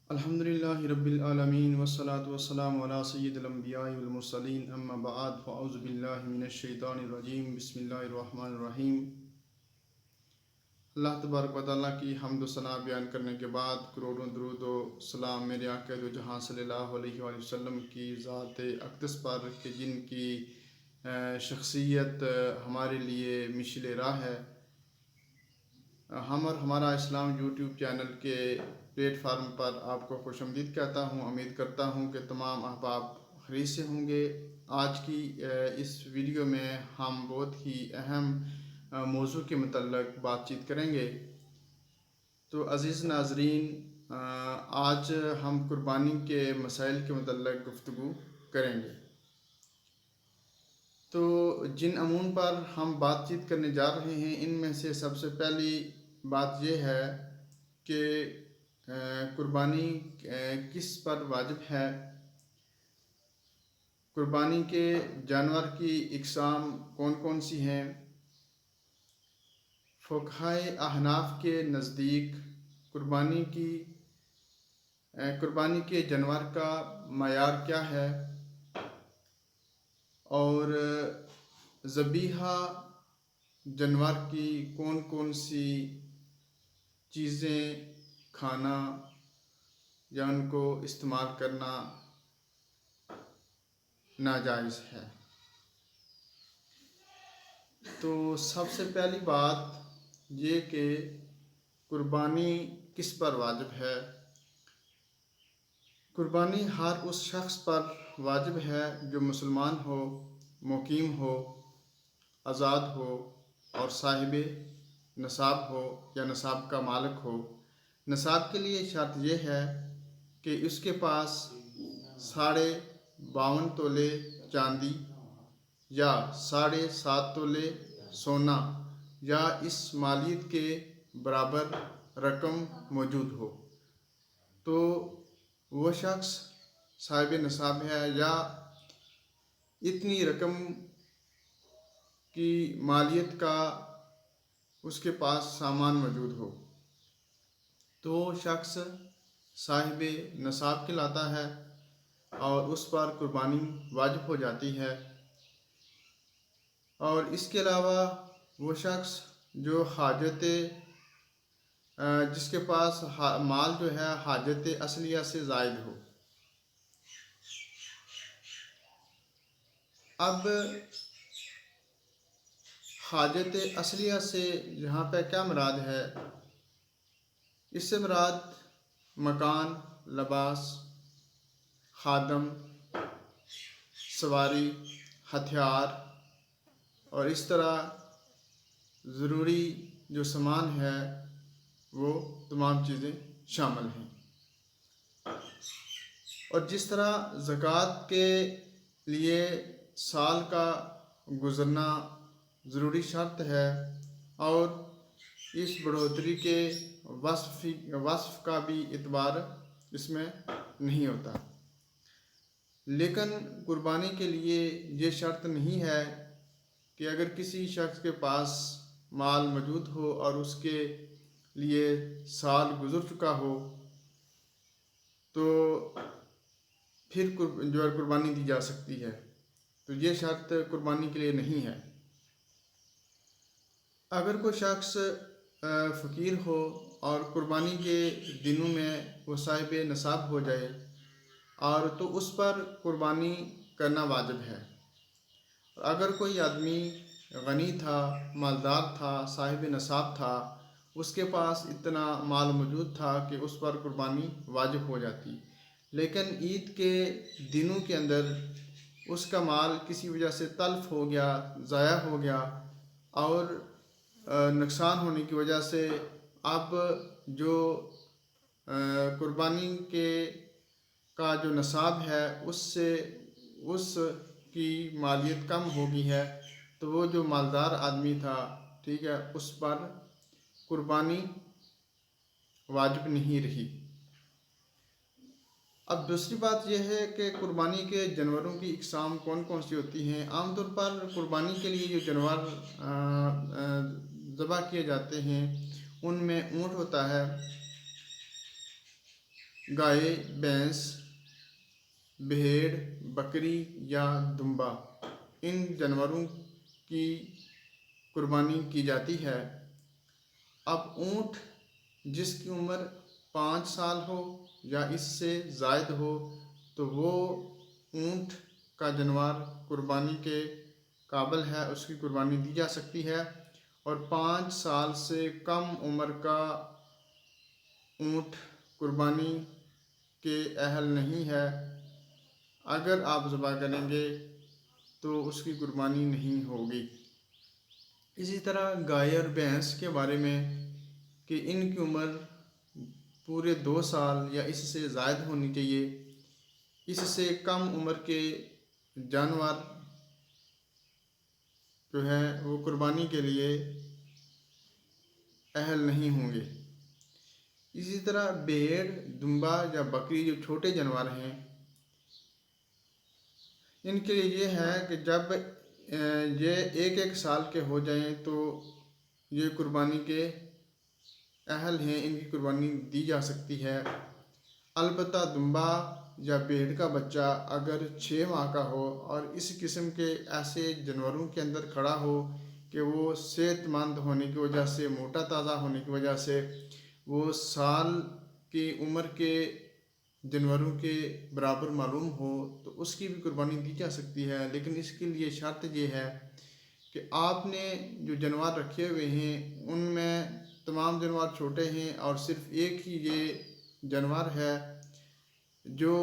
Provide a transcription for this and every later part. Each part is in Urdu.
الحمدللہ رب العالمین والصلاة والسلام علی سید الانبیاء والمرسلین اما بعد فاعوذ باللہ من الشیطان الرجیم بسم اللہ الرحمن الرحیم۔ اللہ تبارک و تعالیٰ کی حمد و ثنا بیان کرنے کے بعد کروڑوں درود و سلام میرے آقا دو جہاں صلی اللہ علیہ وآلہ وسلم کی ذات اقدس پر کہ جن کی شخصیت ہمارے لیے مشعل راہ ہے۔ ہم اور ہمارا اسلام یوٹیوب چینل کے پلیٹ فارم پر آپ کو خوش آمدید کہتا ہوں۔ امید کرتا ہوں کہ تمام احباب خیریت سے ہوں گے۔ آج کی اس ویڈیو میں ہم بہت ہی اہم موضوع کے متعلق بات چیت کریں گے۔ تو عزیز ناظرین، آج ہم قربانی کے مسائل کے متعلق گفتگو کریں گے۔ تو جن امور پر ہم بات چیت کرنے جا رہے ہیں ان میں سے سب سے پہلی بات یہ ہے کہ قربانی کس پر واجب ہے۔ قربانی کے جانور کی اقسام کون کون سی ہیں۔ فقہائے احناف کے نزدیک قربانی کے جانور کا معیار کیا ہے، اور ذبیحہ جانور کی کون کون سی چیزیں کھانا یا ان کو استعمال کرنا ناجائز ہے۔ تو سب سے پہلی بات یہ کہ قربانی کس پر واجب ہے۔ قربانی ہر اس شخص پر واجب ہے جو مسلمان ہو، مقیم ہو، آزاد ہو اور صاحب نصاب ہو یا نصاب کا مالک ہو۔ نصاب کے لیے شرط یہ ہے کہ اس کے پاس 52.5 تولے چاندی یا 7.5 تولے سونا یا اس مالیت کے برابر رقم موجود ہو، تو وہ شخص صاحب نصاب ہے، یا اتنی رقم کی مالیت کا اس کے پاس سامان موجود ہو، تو وہ شخص صاحب نصاب کہلاتا ہے اور اس پر قربانی واجب ہو جاتی ہے۔ اور اس کے علاوہ وہ شخص جو جس کے پاس مال جو ہے حاجت اصلیہ سے زائد ہو۔ اب حاجت اصلیہ سے یہاں پہ کیا مراد ہے؟ اس سے مراد مکان، لباس، خادم، سواری، ہتھیار اور اس طرح ضروری جو سامان ہے وہ تمام چیزیں شامل ہیں۔ اور جس طرح زکوٰۃ کے لیے سال کا گزرنا ضروری شرط ہے اور اس بڑھوتری کے وصف کا بھی اعتبار اس میں نہیں ہوتا، لیکن قربانی کے لیے یہ شرط نہیں ہے کہ اگر کسی شخص کے پاس مال موجود ہو اور اس کے لیے سال گزر چکا ہو تو پھر جو ہے قربانی دی جا سکتی ہے، تو یہ شرط قربانی کے لیے نہیں ہے۔ اگر کوئی شخص فقیر ہو اور قربانی کے دنوں میں وہ صاحب نصاب ہو جائے اور تو اس پر قربانی کرنا واجب ہے۔ اگر کوئی آدمی غنی تھا، مالدار تھا، صاحب نصاب تھا، اس کے پاس اتنا مال موجود تھا کہ اس پر قربانی واجب ہو جاتی، لیکن عید کے دنوں کے اندر اس کا مال کسی وجہ سے تلف ہو گیا، ضائع ہو گیا، اور نقصان ہونے کی وجہ سے اب جو قربانی کا جو نصاب ہے اس کی مالیت کم ہو گئی ہے، تو وہ جو مالدار آدمی تھا، ٹھیک ہے، اس پر قربانی واجب نہیں رہی۔ اب دوسری بات یہ ہے کہ قربانی کے جانوروں کی اقسام کون کون سی ہوتی ہیں۔ عام طور پر قربانی کے لیے جو جانور ذبح کیے جاتے ہیں ان میں اونٹ ہوتا ہے، گائے، بھینس، بھیڑ، بکری یا دمبا، ان جانوروں کی قربانی کی جاتی ہے۔ اب اونٹ جس کی عمر 5 سال ہو یا اس سے زائد ہو تو وہ اونٹ کا جانور قربانی کے قابل ہے، اس کی قربانی دی جا سکتی ہے۔ اور 5 سال سے کم عمر کا اونٹ قربانی کے اہل نہیں ہے، اگر آپ ذبح کریں گے تو اس کی قربانی نہیں ہوگی۔ اسی طرح گائے اور بھینس کے بارے میں کہ ان کی عمر پورے 2 سال یا اس سے زائد ہونی چاہیے۔ اس سے کم عمر کے جانور جو ہے وہ قربانی کے لیے اہل نہیں ہوں گے۔ اسی طرح بھیڑ، دمبا یا بکری جو چھوٹے جانور ہیں، ان کے لیے یہ ہے کہ جب یہ 1 سال کے ہو جائیں تو یہ قربانی کے اہل ہیں، ان کی قربانی دی جا سکتی ہے۔ البتہ دمبا یا بھیڑ کا بچہ اگر 6 ماہ کا ہو اور اس قسم کے ایسے جانوروں کے اندر کھڑا ہو کہ وہ صحت مند ہونے کی وجہ سے، موٹا تازہ ہونے کی وجہ سے وہ سال کی عمر کے جانوروں کے برابر معلوم ہو تو اس کی بھی قربانی دی جا سکتی ہے۔ لیکن اس کے لیے شرط یہ ہے کہ آپ نے جو جانور رکھے ہوئے ہیں ان میں تمام جانور چھوٹے ہیں اور صرف ایک ہی یہ جانور ہے جو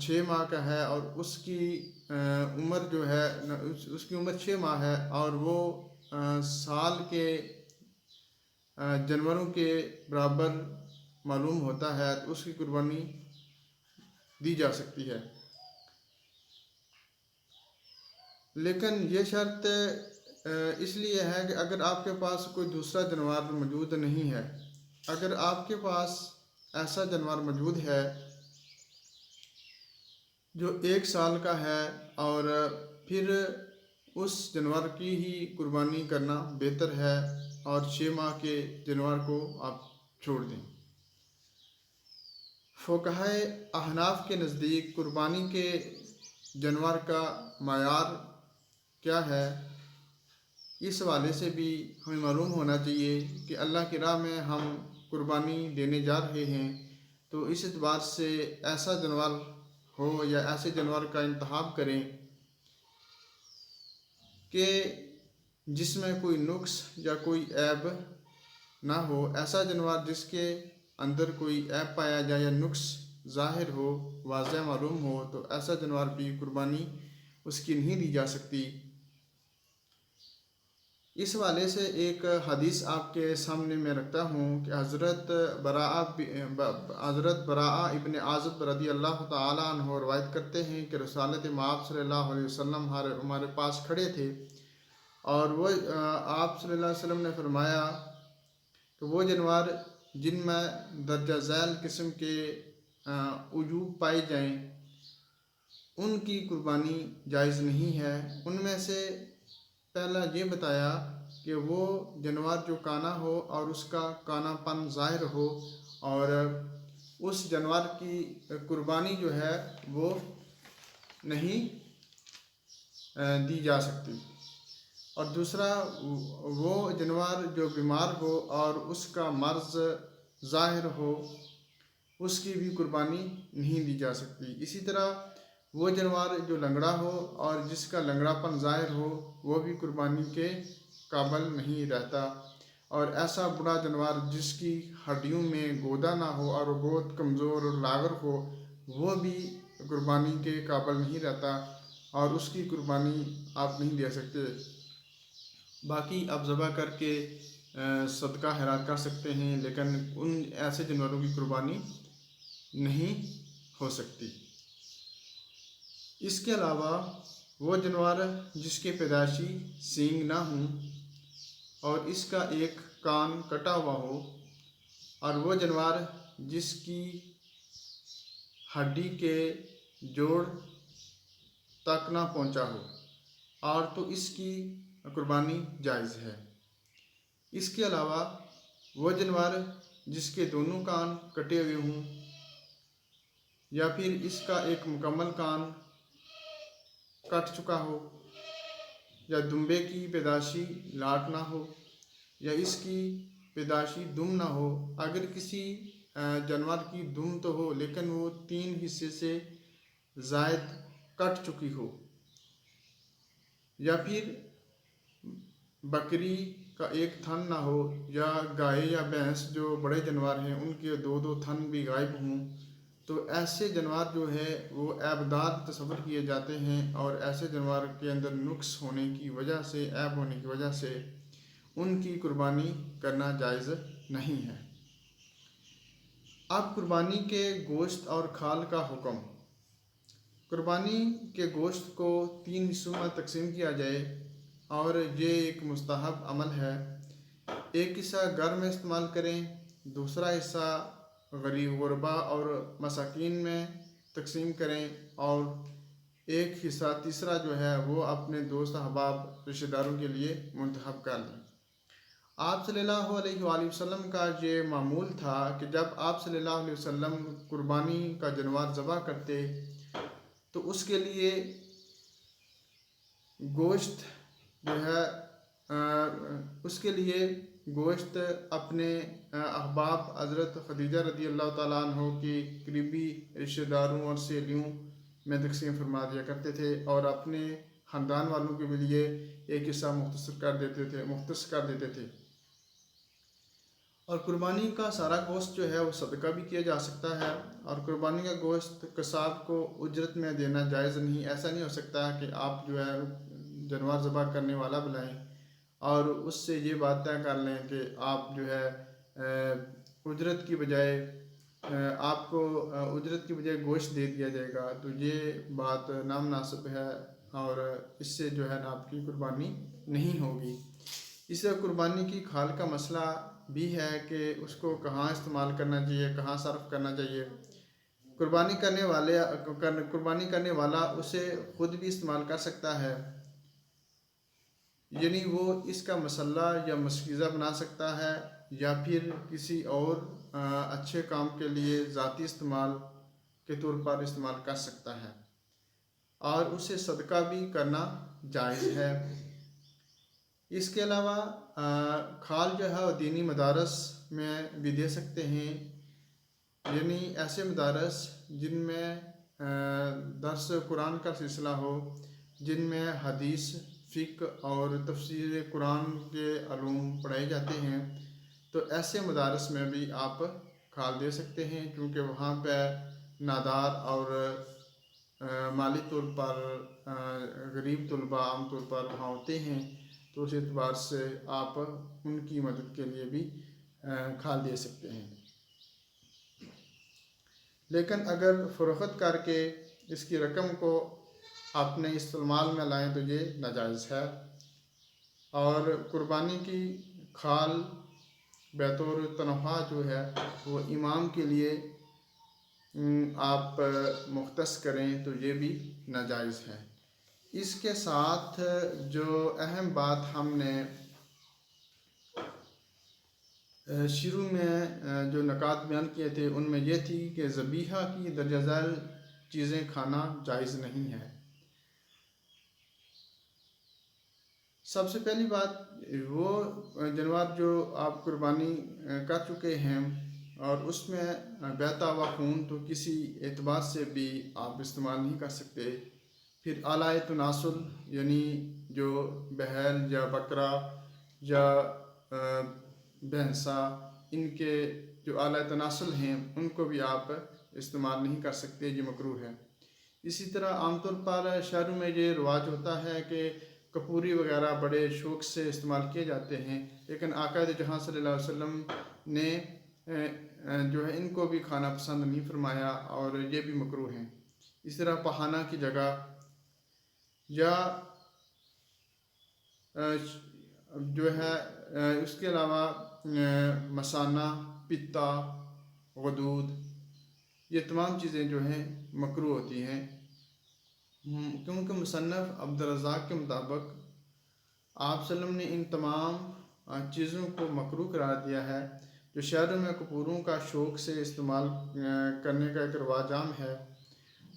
6 ماہ کا ہے اور اس کی عمر جو ہے اس کی عمر 6 ماہ ہے اور وہ سال کے جانوروں کے برابر معلوم ہوتا ہے تو اس کی قربانی دی جا سکتی ہے۔ لیکن یہ شرط اس لیے ہے کہ اگر آپ کے پاس کوئی دوسرا جانور موجود نہیں ہے، اگر آپ کے پاس ایسا جانور موجود ہے جو 1 سال کا ہے اور پھر اس جانور کی ہی قربانی کرنا بہتر ہے اور 6 ماہ کے جانور کو آپ چھوڑ دیں۔ فقہائے احناف کے نزدیک قربانی کے جانور کا معیار کیا ہے، اس حوالے سے بھی ہمیں معلوم ہونا چاہیے کہ اللہ کی راہ میں ہم قربانی دینے جا رہے ہیں تو اس اعتبار سے ایسا جانور ہو یا ایسے جانور کا انتخاب کریں کہ جس میں کوئی نقص یا کوئی عیب نہ ہو۔ ایسا جانور جس کے اندر کوئی عیب پایا جائے یا نقص ظاہر ہو، واضح معلوم ہو تو ایسا جانور بھی قربانی اس کی نہیں دی جا سکتی۔ اس حوالے سے ایک حدیث آپ کے سامنے میں رکھتا ہوں کہ حضرت براء ابن عازب رضی اللہ تعالیٰ عنہ روایت کرتے ہیں کہ رسالت مآب صلی اللہ علیہ وسلم ہمارے پاس کھڑے تھے اور وہ آپ صلی اللہ علیہ وسلم نے فرمایا کہ وہ جانور جن میں درجہ ذیل قسم کے عیوب پائے جائیں ان کی قربانی جائز نہیں ہے۔ ان میں سے پہلا یہ بتایا کہ وہ جانور جو کانا ہو اور اس کا کانا پن ظاہر ہو اور اس جانور کی قربانی جو ہے وہ نہیں دی جا سکتی۔ اور دوسرا وہ جانور جو بیمار ہو اور اس کا مرض ظاہر ہو اس کی بھی قربانی نہیں دی جا سکتی۔ اسی طرح وہ جانور جو لنگڑا ہو اور جس کا لنگڑا پن ظاہر ہو وہ بھی قربانی کے قابل نہیں رہتا۔ اور ایسا بڑا جانور جس کی ہڈیوں میں گودا نہ ہو اور وہ بہت کمزور اور لاغر ہو وہ بھی قربانی کے قابل نہیں رہتا اور اس کی قربانی آپ نہیں دے سکتے۔ باقی آپ ذبح کر کے صدقہ خیرات کر سکتے ہیں لیکن ان ایسے جانوروں کی قربانی نہیں ہو سکتی۔ اس کے علاوہ وہ جانور جس کے پیدائشی سینگ نہ ہوں اور اس کا ایک کان کٹا ہوا ہو اور وہ جانور جس کی ہڈی کے جوڑ تک نہ پہنچا ہو اور تو اس کی قربانی جائز ہے۔ اس کے علاوہ وہ جانور جس کے دونوں کان کٹے ہوئے ہوں، یا پھر اس کا ایک مکمل کان کٹ چکا ہو، یا دمبے کی پیدائشی لاٹ نہ ہو، یا اس کی پیدائشی دم نہ ہو۔ اگر کسی جانور کی دم تو ہو لیکن وہ 3 حصے سے زائد کٹ چکی ہو، یا پھر بکری کا ایک تھن نہ ہو، یا گائے یا بھینس جو بڑے جانور ہیں ان کے 2 تھن بھی غائب ہوں، تو ایسے جانور جو ہے وہ عیبدار تصور کیے جاتے ہیں، اور ایسے جانور کے اندر نقص ہونے کی وجہ سے، عیب ہونے کی وجہ سے ان کی قربانی کرنا جائز نہیں ہے۔ اب قربانی کے گوشت اور کھال کا حکم۔ قربانی کے گوشت کو 3 حصوں میں تقسیم کیا جائے، اور یہ ایک مستحب عمل ہے۔ ایک حصہ گھر میں استعمال کریں، دوسرا حصہ غریب غربا اور مساکین میں تقسیم کریں، اور ایک حصہ تیسرا جو ہے وہ اپنے دوست احباب رشتہ داروں کے لیے منتخب کر لیں۔ آپ صلی اللہ علیہ وآلہ وسلم کا یہ معمول تھا کہ جب آپ صلی اللہ علیہ وسلم قربانی کا جانور ذبح کرتے تو اس کے لیے گوشت اپنے احباب حضرت خدیجہ رضی اللہ تعالیٰ عنہ کی قریبی رشتہ داروں اور سہیلیوں میں تقسیم فرما دیا کرتے تھے، اور اپنے خاندان والوں کے لیے ایک حصہ مختص کر دیتے تھے۔ اور قربانی کا سارا گوشت جو ہے وہ صدقہ بھی کیا جا سکتا ہے، اور قربانی کا گوشت قصاب کو اجرت میں دینا جائز نہیں۔ ایسا نہیں ہو سکتا کہ آپ جو ہے جانور ذبح کرنے والا بلائیں اور اس سے یہ بات طے کر لیں کہ آپ جو ہے اجرت کی بجائے آپ کو اجرت کی بجائے گوشت دے دیا جائے گا، تو یہ بات نامناسب ہے، اور اس سے جو ہے نا آپ کی قربانی نہیں ہوگی۔ اس طرح قربانی کی کھال کا مسئلہ بھی ہے کہ اس کو کہاں استعمال کرنا چاہیے، کہاں صرف کرنا چاہیے۔ قربانی کرنے والا اسے خود بھی استعمال کر سکتا ہے، یعنی وہ اس کا مسلح یا مشکیزہ بنا سکتا ہے، یا پھر کسی اور اچھے کام کے لیے ذاتی استعمال کے طور پر استعمال کر سکتا ہے، اور اسے صدقہ بھی کرنا جائز ہے۔ اس کے علاوہ کھال جو ہے وہ دینی مدارس میں بھی دے سکتے ہیں، یعنی ایسے مدارس جن میں درس قرآن کا سلسلہ ہو، جن میں حدیث، فقہ اور تفسیر قرآن کے علوم پڑھائے جاتے ہیں، تو ایسے مدارس میں بھی آپ کھال دے سکتے ہیں، کیونکہ وہاں پہ نادار اور مالی طور پر غریب طلباء عام طور پر وہاں ہوتے ہیں، تو اس اعتبار سے آپ ان کی مدد کے لیے بھی کھال دے سکتے ہیں۔ لیکن اگر فروخت کر کے اس کی رقم کو اپنے استعمال میں لائیں تو یہ ناجائز ہے، اور قربانی کی کھال بطور تنخواہ جو ہے وہ امام کے لیے آپ مختص کریں تو یہ بھی ناجائز ہے۔ اس کے ساتھ جو اہم بات ہم نے شروع میں جو نکات بیان کیے تھے ان میں یہ تھی کہ ذبیحہ کی درجہ ذیل چیزیں کھانا جائز نہیں ہے۔ سب سے پہلی بات، وہ جانور جو آپ قربانی کر چکے ہیں اور اس میں بہتا ہوا خون تو کسی اعتبار سے بھی آپ استعمال نہیں کر سکتے۔ پھر اعلیٰ تناسل، یعنی جو بہل یا بکرا یا بھینسا، ان کے جو اعلیٰ تناسل ہیں ان کو بھی آپ استعمال نہیں کر سکتے، یہ مکروہ ہے۔ اسی طرح عام طور پر شہروں میں یہ رواج ہوتا ہے کہ کپوری وغیرہ بڑے شوق سے استعمال کیے جاتے ہیں، لیکن آقا جہاں صلی اللہ علیہ وسلم نے جو ہے ان کو بھی کھانا پسند نہیں فرمایا، اور یہ بھی مکروہ ہیں۔ اس طرح پہانا کی جگہ یا جو ہے اس کے علاوہ مثانہ، پتا، غدود، یہ تمام چیزیں جو ہیں مکروہ ہوتی ہیں، کیونکہ مصنف عبدالرزاق کے مطابق آپ صلی اللہ علیہ وسلم نے ان تمام چیزوں کو مکروہ قرار دیا ہے، جو شہروں میں کپوروں کا شوق سے استعمال کرنے کا ایک رواج عام ہے،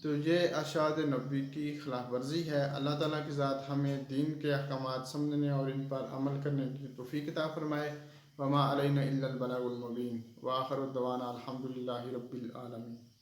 تو یہ ارشاد نبوی کی خلاف ورزی ہے۔ اللہ تعالیٰ کی ذات ہمیں دین کے احکامات سمجھنے اور ان پر عمل کرنے کی توفیق عطا فرمائے۔ وما علینا الا البلاغ المبین، وآخر دعوانا الحمد للہ رب العالمین۔